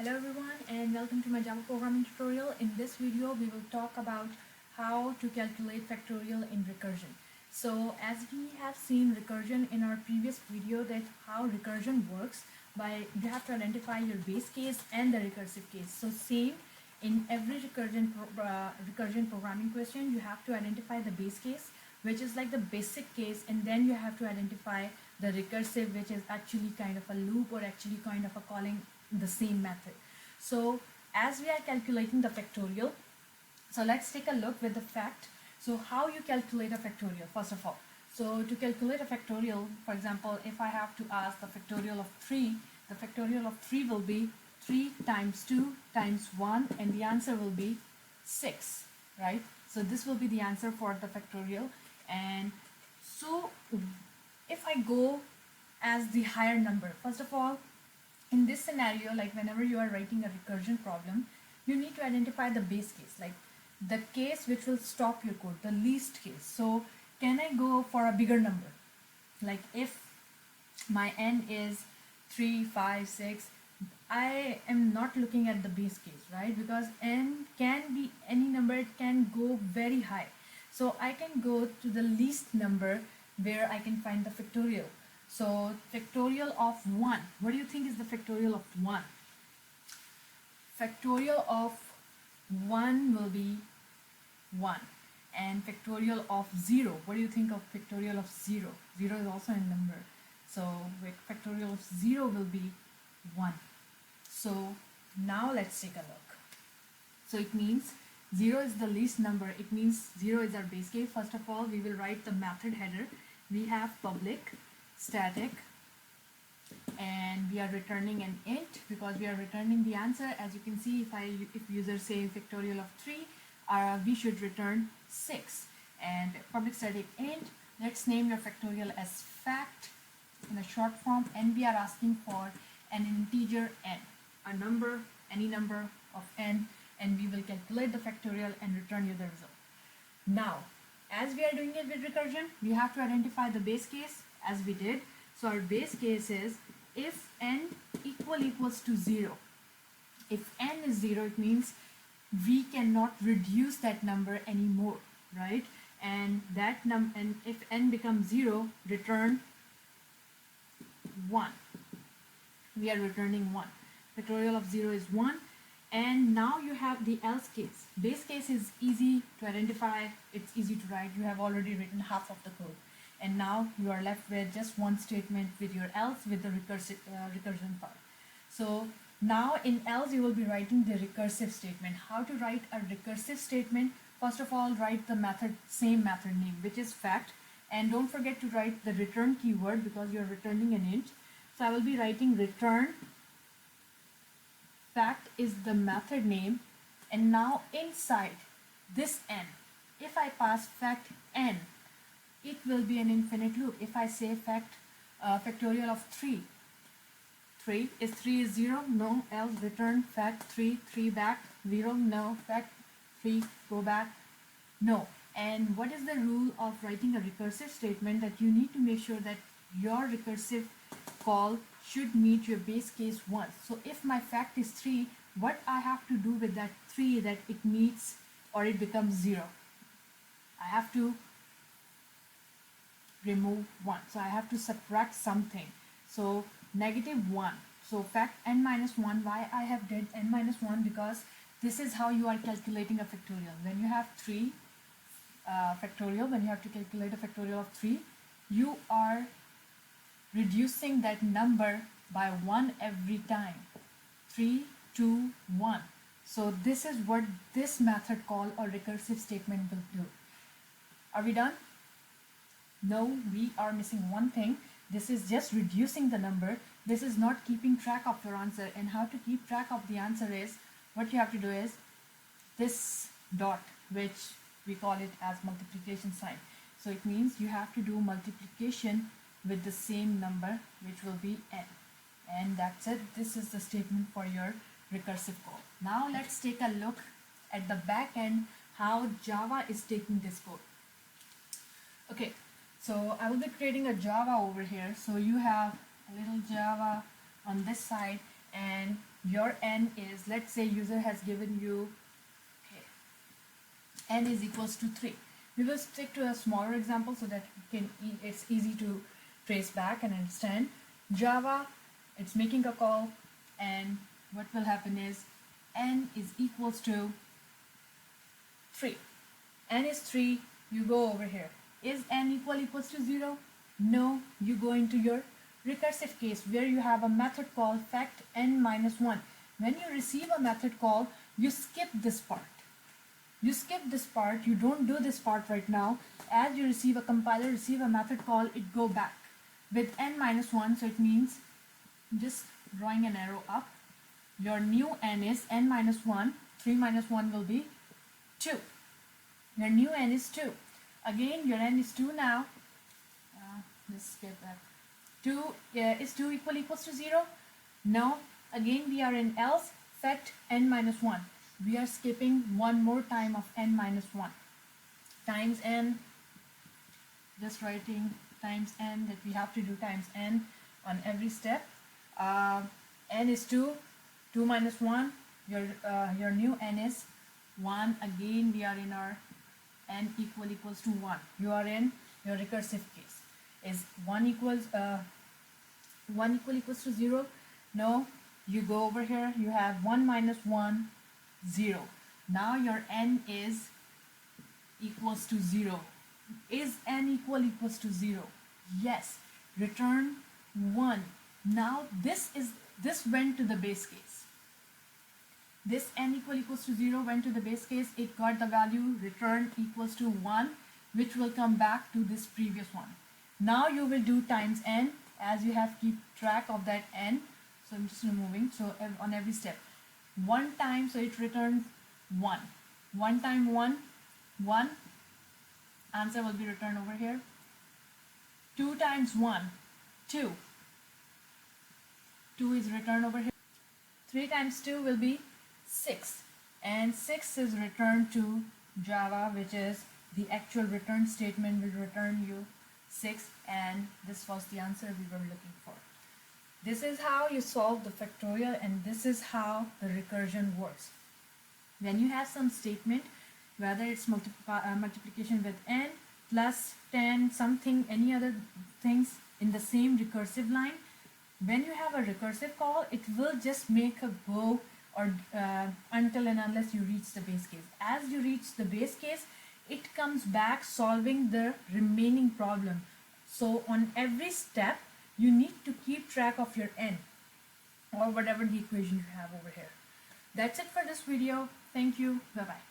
Hello everyone and welcome to my Java programming tutorial. In this video we will talk about how to calculate factorial in recursion. So as we have seen recursion in our previous video, that how recursion works, by you have to identify your base case and the recursive case. So same in every recursion programming question, you have to identify the base case, which is like the basic case, and then you have to identify the recursive, which is actually kind of a loop or actually kind of a calling the same method. So as we are calculating the factorial, so let's take a look with the fact. So how you calculate a factorial first of all. So to calculate a factorial, for example, if I have to ask the factorial of 3, the factorial of 3 will be 3 times 2 times 1, and the answer will be 6, right? So this will be the answer for the factorial. And so if I go as the higher number, first of all, in this scenario, like whenever you are writing a recursion problem, you need to identify the base case, like the case which will stop your code, the least case. So can I go for a bigger number? Like if my n is 3, 5, 6, I am not looking at the base case, right? Because n can be any number, it can go very high. So I can go to the least number where I can find the factorial. So factorial of 1, what do you think is the factorial of 1? Factorial of 1 will be 1. And factorial of 0, what do you think of factorial of 0? 0 is also a number. So factorial of 0 will be 1. So now let's take a look. So it means 0 is the least number. It means 0 is our base case. First of all, we will write the method header. We have public static, and we are returning an int because we are returning the answer. As you can see, if user say factorial of 3, we should return 6. And public static int, let's name your factorial as fact in a short form, and we are asking for an integer n, a number, any number of n, and we will calculate the factorial and return you the result. Now as we are doing it with recursion, we have to identify the base case as we did. So our base case is if n equals to 0. If n is 0, it means we cannot reduce that number anymore, right? And and if n becomes 0, return 1. We are returning 1. Factorial of 0 is 1. And now you have the else case. Base case is easy to identify, it's easy to write. You have already written half of the code. And now you are left with just one statement with your else with the recursion part. So now in else you will be writing the recursive statement. How to write a recursive statement? First of all, write the same method name, which is fact. And don't forget to write the return keyword because you are returning an int. So I will be writing return. Fact is the method name, and now inside this n, if I pass fact n, it will be an infinite loop. If I say factorial of 3, 3 is 0, no, else return fact 3, 3 back, 0, no, fact 3, go back, no. And what is the rule of writing a recursive statement? That you need to make sure that your recursive call should meet your base case once. So if my fact is 3, what I have to do with that 3 that it meets or it becomes 0? I have to remove 1. So I have to subtract something. So -1. So fact n minus 1. Why I have did n minus 1? Because this is how you are calculating a factorial. When you have 3 factorial, when you have to calculate a factorial of 3, you are reducing that number by 1 every time. 3, 2, 1. So this is what this method called a recursive statement will do. Are we done? No, we are missing one thing. This is just reducing the number. This is not keeping track of your answer. And how to keep track of the answer is, what you have to do is this dot, which we call it as multiplication sign. So it means you have to do multiplication with the same number, which will be n. And that's it. This is the statement for your recursive code. Now let's take a look at the back end, how Java is taking this code. Okay, so I will be creating a Java over here. So you have a little Java on this side, and your n is, let's say user has given you, okay, n is equals to 3. We will stick to a smaller example so that it's easy to trace back and understand. Java, it's making a call, and what will happen is n is equals to 3. N is 3, you go over here. Is n equals to 0? No, you go into your recursive case where you have a method called fact n minus 1. When you receive a method call, you skip this part. You skip this part, you don't do this part right now. As you receive a compiler, receive a method call, it go back with n minus 1, so it means just drawing an arrow up. Your new n is n minus 1, 3 minus 1 will be 2. Your new n is 2. Again, your n is 2 now. Let's skip that. 2 is 2 equals to 0? No. Again, we are in else, fact n minus 1. We are skipping one more time of n minus 1. Times n, just writing times n, that we have to do times n on every step. N is 2, 2 minus 1, your new n is 1. Again, we are in our n equals to 1. You are in your recursive case. Is 1 equals to 0? No, you go over here, you have 1 minus 1, 0. Now your n is equals to 0. Is n equals to 0? Yes. Return 1. Now this went to the base case. This n equals to 0 went to the base case. It got the value return equals to 1, which will come back to this previous one. Now you will do times n, as you have keep track of that n. So I'm just removing. So on every step, 1 time, so it returns 1. 1 time 1, 1. Answer will be returned over here. 2 times 1, 2. 2 is returned over here. 3 times 2 will be 6. And 6 is returned to Java, which is the actual return statement will return you 6, and this was the answer we were looking for. This is how you solve the factorial, and this is how the recursion works. When you have some statement, whether it's multiplication with n, plus 10, something, any other things in the same recursive line, when you have a recursive call, it will just make a go or until and unless you reach the base case. As you reach the base case, it comes back solving the remaining problem. So on every step, you need to keep track of your n or whatever the equation you have over here. That's it for this video. Thank you. Bye-bye.